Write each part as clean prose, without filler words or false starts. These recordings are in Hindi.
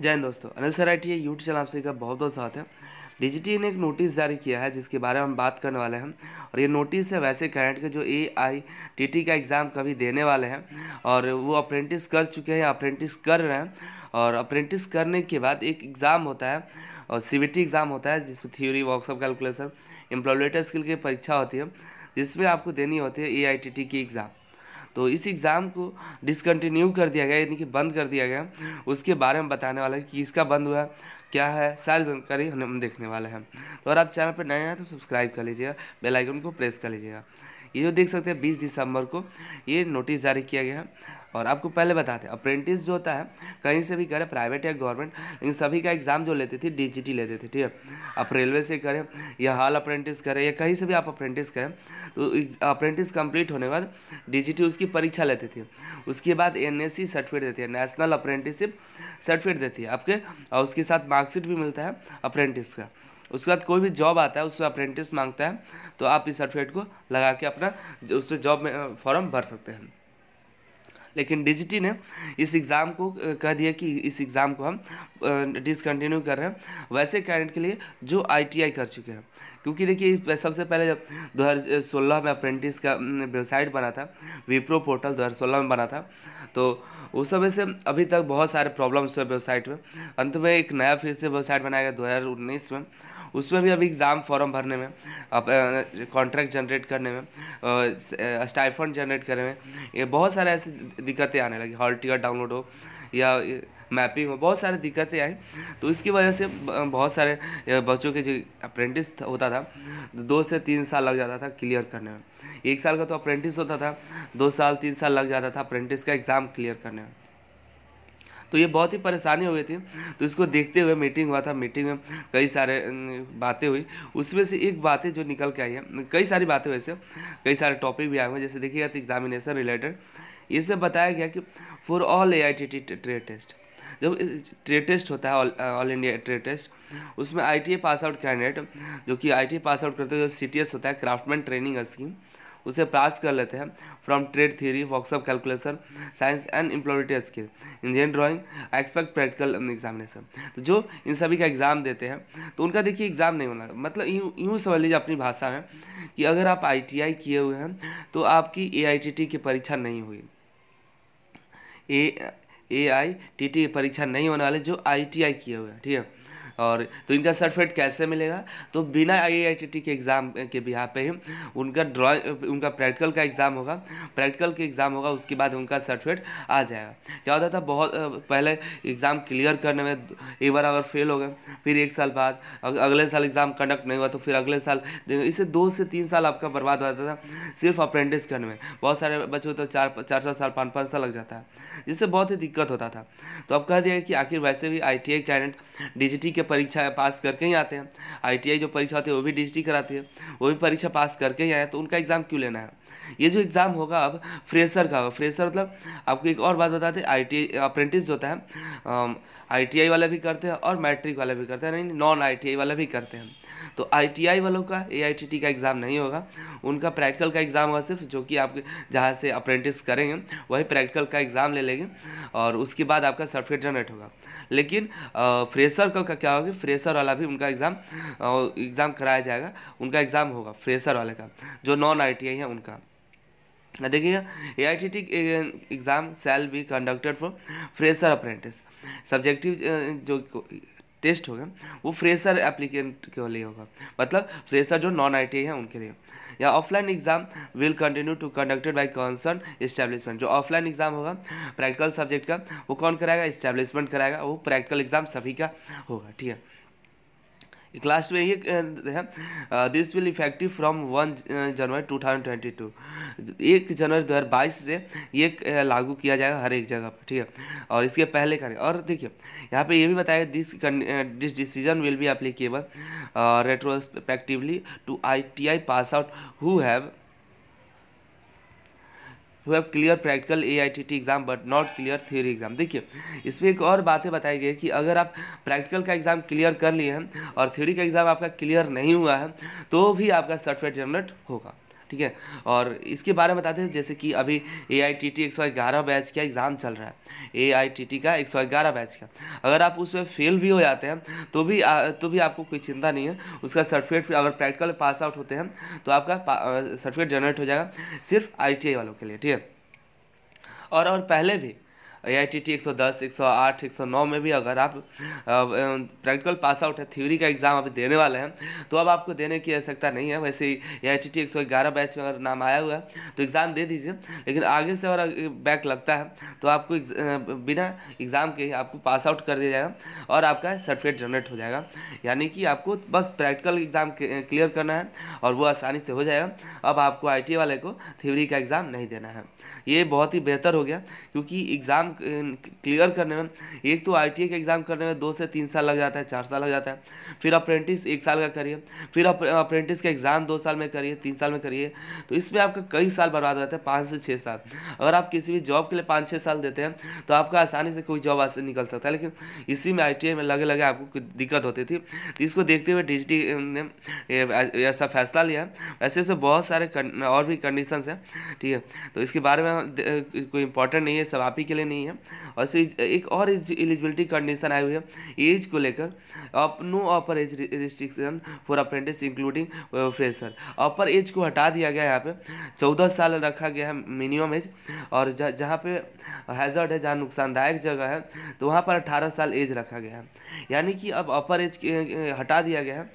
जय हिंद दोस्तों, Anil sir IT YouTube channel आप सभी का बहुत बहुत स्वागत है। DGT ने एक नोटिस जारी किया है जिसके बारे में हम बात करने वाले हैं। और ये नोटिस है वैसे कैंडिडेट के जो AITT का एग्ज़ाम कभी देने वाले हैं और वो अप्रेंटिस कर चुके हैं या अप्रेंटिस कर रहे हैं। और अप्रेंटिस करने के बाद एक एग्ज़ाम होता है और CVT एग्ज़ाम होता है जिसमें theory, workshop, calculation, employability skill की परीक्षा होती है जिसमें आपको देनी होती है AITT की एग्ज़ाम। तो इस एग्ज़ाम को डिसकंटिन्यू कर दिया गया, यानी कि बंद कर दिया गया। उसके बारे में बताने वाला है कि इसका बंद हुआ क्या है, सारी जानकारी हम देखने वाले हैं। तो अगर आप चैनल पर नए हैं तो सब्सक्राइब कर लीजिएगा, बेल आइकन को प्रेस कर लीजिएगा। ये जो देख सकते हैं 20 दिसंबर को ये नोटिस जारी किया गया है। और आपको पहले बताते हैं, अप्रेंटिस जो होता है कहीं से भी करें, प्राइवेट या गवर्नमेंट, इन सभी का एग्ज़ाम जो लेते थे DGT लेते थे। ठीक है, आप रेलवे से करें या हाल अप्रेंटिस करें या कहीं से भी आप अप्रेंटिस करें, तो अप्रेंटिस कंप्लीट होने के बाद DGT उसकी परीक्षा लेती थी। उसके बाद NSC सर्टिफिकेट देती है, नेशनल अप्रेंटिसशिप सर्टिफिकेट देती है आपके, और उसके साथ मार्कशीट भी मिलता है अप्रेंटिस का। उसके बाद कोई भी जॉब आता है उसमें अप्रेंटिस मांगता है, तो आप इस सर्टिफिकेट को लगा के अपना उससे जॉब में फॉर्म भर सकते हैं। लेकिन DGT ने इस एग्ज़ाम को कह दिया कि इस एग्ज़ाम को हम डिसकंटिन्यू कर रहे हैं वैसे कैंडिडेट के लिए जो ITI कर चुके हैं। क्योंकि देखिए, सबसे पहले जब 2016 में अप्रेंटिस का वेबसाइट बना था, विप्रो पोर्टल 2016 में बना था, तो उस समय से अभी तक बहुत सारे प्रॉब्लम्स हुए वेबसाइट में। अंत में एक नया फिर से वेबसाइट बनाया गया 2019 में। उसमें भी अभी एग्ज़ाम फॉर्म भरने में, कॉन्ट्रैक्ट जनरेट करने में, स्टाइफंड जनरेट करने में, ये बहुत सारे ऐसी दिक्कतें आने लगी। हॉल टिकट डाउनलोड हो या मैपिंग हो, बहुत सारी दिक्कतें आई। तो इसकी वजह से बहुत सारे बच्चों के जो अप्रेंटिस होता था 2 से 3 साल लग जाता था क्लियर करने में। 1 साल का तो अप्रेंटिस होता था, 2 साल 3 साल लग जाता था अप्रेंटिस का एग्ज़ाम क्लियर करने में। तो ये बहुत ही परेशानी हो गई थी। तो इसको देखते हुए मीटिंग हुआ था, मीटिंग में कई सारे बातें हुई। उसमें से एक बातें जो निकल के आई है, कई सारी बातें, वैसे कई सारे टॉपिक भी आए हुए हैं। जैसे देखिएगा तो एग्जामिनेशन रिलेटेड इसमें बताया गया कि for all AITT trade test, जब ट्रेड टेस्ट होता है ऑल इंडिया ट्रेड टेस्ट, उसमें ITA पास आउट कैंडिडेट जो कि ITA पास आउट करते हैं, जो CTS होता है, क्राफ्टमैन ट्रेनिंग स्कीम, उसे पास कर लेते हैं from trade theory, workshop, calculation, science and employability skill, engineering, drawing, expect practical examination. तो जो इन सभी का एग्ज़ाम देते हैं, तो उनका देखिए एग्ज़ाम नहीं होना, मतलब यूँ समझ लीजिए अपनी भाषा में कि अगर आप ITI किए हुए हैं तो आपकी AITT की परीक्षा नहीं हुई। AITT की परीक्षा नहीं होने वाले जो ITI किए हुए हैं। ठीक है, और तो इनका सर्टिफिकेट कैसे मिलेगा? तो बिना AITT के एग्ज़ाम के बिहार पे ही उनका प्रैक्टिकल का एग्ज़ाम होगा, प्रैक्टिकल के एग्ज़ाम होगा, उसके बाद उनका सर्टिफिकेट आ जाएगा। क्या होता था, बहुत पहले एग्ज़ाम क्लियर करने में एक बार अगर फेल हो गए, फिर 1 साल बाद अगले साल एग्ज़ाम कंडक्ट नहीं हुआ तो फिर अगले साल, इससे 2 से 3 साल आपका बर्बाद हो जाता था सिर्फ अप्रेंटिस करने में। बहुत सारे बच्चों को तो 4 साल 5 साल लग जाता है, जिससे बहुत ही दिक्कत होता था। तो अब कह दिया कि आखिर वैसे भी ITI कैंडिडेट DGT के परीक्षा पास करके ही आते हैं। ITI जो परीक्षा होती है वो भी DGT कराती है, वो भी परीक्षा पास करके ही आए, तो उनका एग्ज़ाम क्यों लेना है? ये जो एग्ज़ाम होगा अब फ्रेशर का होगा। फ्रेशर मतलब आपको एक और बात बताते हैं, ITI अप्रेंटिस जो होता है ITI वाले भी करते हैं और मैट्रिक वाले भी करते हैं, नहीं नॉन ITI वाले भी करते हैं। तो ITI वालों का AITT का एग्ज़ाम नहीं होगा, उनका प्रैक्टिकल का एग्ज़ाम होगा सिर्फ, जो कि आप जहाँ से अप्रेंटिस करेंगे वही प्रैक्टिकल का एग्ज़ाम ले लेंगे और उसके बाद आपका सर्टिफिकेट जनरेट होगा। लेकिन फ्रेशर का क्या होगा, फ्रेशर वाला भी उनका एग्ज़ाम कराया जाएगा, उनका एग्ज़ाम होगा फ्रेशर वाले का, जो नॉन ITI है उनका। देखिएगा, AITT exam shall be conducted for fresher apprentice. Subjective जो टेस्ट होगा वो फ्रेशर एप्लीकेंट के लिए होगा, मतलब फ्रेशर जो नॉन ITI है उनके लिए। या offline exam will continue to conducted by concern establishment. जो ऑफलाइन एग्जाम होगा प्रैक्टिकल सब्जेक्ट का, वो कौन कराएगा? इस्टेब्लिशमेंट कराएगा, वो प्रैक्टिकल एग्जाम सभी का होगा। ठीक है, क्लास में ये है, दिस विल इफेक्टिव फ्रॉम 1 जनवरी 2022। 1 जनवरी 2022 से ये लागू किया जाएगा हर एक जगह पर। ठीक है, और इसके पहले का नहीं। और देखिए यहाँ पे ये भी बताया, this decision will be applicable retrospectively to ITI pass out who have clear practical AITT exam but not clear theory exam. देखिए इसमें एक और बातें बताई गई कि अगर आप प्रैक्टिकल का एग्ज़ाम क्लियर कर लिए हैं और थ्योरी का एग्ज़ाम आपका क्लियर नहीं हुआ है तो भी आपका सर्टिफिकेट जनरेट होगा। ठीक है। और इसके बारे में बताते हैं, जैसे कि अभी AITT 111 बैच का एग्ज़ाम चल रहा है, AITT का 111 बैच का। अगर आप उसमें फेल भी हो जाते हैं तो भी आपको कोई चिंता नहीं है, उसका सर्टिफिकेट अगर प्रैक्टिकल पास आउट होते हैं तो आपका सर्टिफिकेट जनरेट हो जाएगा, सिर्फ ITI वालों के लिए, ठीक है। और पहले भी AITT 110, 108, 109 में भी अगर आप प्रैक्टिकल पास आउट है, थ्योरी का एग्ज़ाम अभी देने वाले हैं, तो अब आपको देने की आवश्यकता नहीं है। वैसे ही AITT 111 बैच में अगर नाम आया हुआ है तो एग्ज़ाम दे दीजिए, लेकिन आगे से अगर बैक लगता है तो आपको बिना एग्ज़ाम के ही आपको पास आउट कर दिया जाएगा और आपका सर्टिफिकेट जनरेट हो जाएगा। यानी कि आपको बस प्रैक्टिकल एग्ज़ाम क्लियर करना है और वो आसानी से हो जाएगा। अब आपको ITI वाले को थ्योरी का एग्ज़ाम नहीं देना है। ये बहुत ही बेहतर हो गया, क्योंकि एग्ज़ाम क्लियर करने में, एक तो ITI का एग्ज़ाम करने में 2 से 3 साल लग जाता है, 4 साल लग जाता है, फिर अप्रेंटिस 1 साल का करिए, फिर अप्रेंटिस का एग्ज़ाम 2 साल में करिए, 3 साल में करिए, तो इसमें आपका कई साल बर्बाद हो जाता है, 5 से 6 साल। अगर आप किसी भी जॉब के लिए 5-6 साल देते हैं तो आपका आसानी से कोई जॉब से निकल सकता है, लेकिन इसी में ITI में लगे लगे आपको कुछ दिक्कत होती थी। तो इसको देखते हुए DGT ने ऐसा फैसला लिया है। ऐसे ऐसे बहुत सारे और भी कंडीशंस हैं, ठीक है। तो इसके बारे में कोई इंपॉर्टेंट नहीं है, सब आप ही के लिए नहीं है। और एक और एलिजिबिलिटी कंडीशन आई हुई है एज को लेकर, no upper age restriction for apprentice including fresher. Upper age को हटा दिया गया है, यहाँ पे 14 साल रखा गया है मिनिमम एज, और जहाँ पे हैज़र्ड है, जहाँ नुकसानदायक जगह है, तो वहाँ पर 18 साल एज रखा गया है। यानी कि अब अपर एज हटा दिया गया है,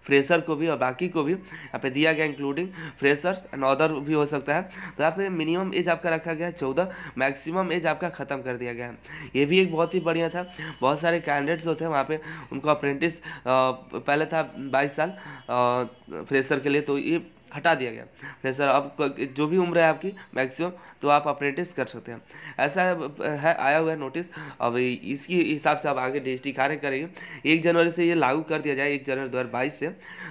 फ्रेशर को भी और बाकी को भी यहाँ पे दिया गया, इंक्लूडिंग फ्रेशर्स एंड अदर भी हो सकता है। तो यहाँ पे मिनिमम एज आपका रखा गया है 14, मैक्सिमम एज आपका ख़त्म कर दिया गया है। ये भी एक बहुत ही बढ़िया था। बहुत सारे कैंडिडेट्स होते हैं वहाँ पे, उनको अप्रेंटिस पहले था 22 साल फ्रेशर के लिए, तो ये हटा दिया गया फ्रेशर। अब जो भी उम्र है आपकी मैक्सिमम, तो आप अप्रेंटिस कर सकते हैं। ऐसा है आया हुआ है नोटिस। अब इसके हिसाब से अब आगे DGT कार्य करेगी। 1 जनवरी से ये लागू कर दिया जाए, 1 जनवरी 2022 से।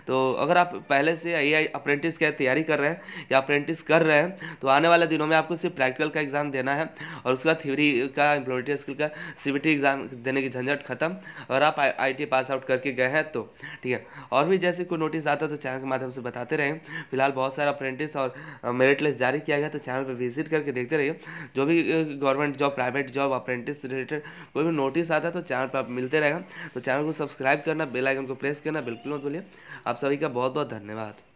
तो अगर आप पहले से अप्रेंटिस की तैयारी कर रहे हैं या अप्रेंटिस कर रहे हैं, तो आने वाले दिनों में आपको सिर्फ प्रैक्टिकल का एग्ज़ाम देना है और उसका थ्योरी का, इम्प्लॉयमेंट स्किल का CBT एग्ज़ाम देने की झंझट खत्म, अगर आप ITI पास आउट करके गए हैं तो, ठीक है। और भी जैसे कोई नोटिस आता है तो चैनल के माध्यम से बताते रहें। फिलहाल बहुत सारा अप्रेंटिस और मेरिट लिस्ट जारी किया गया, तो चैनल पर विजिट करके देखते रहिए। जो भी government job, private job, apprentice related कोई भी नोटिस आता है तो चैनल पर आप मिलते रहेगा। तो चैनल को सब्सक्राइब करना, बेल आइकन को प्रेस करना बिल्कुल मत भूलिए। आप सभी का बहुत बहुत धन्यवाद।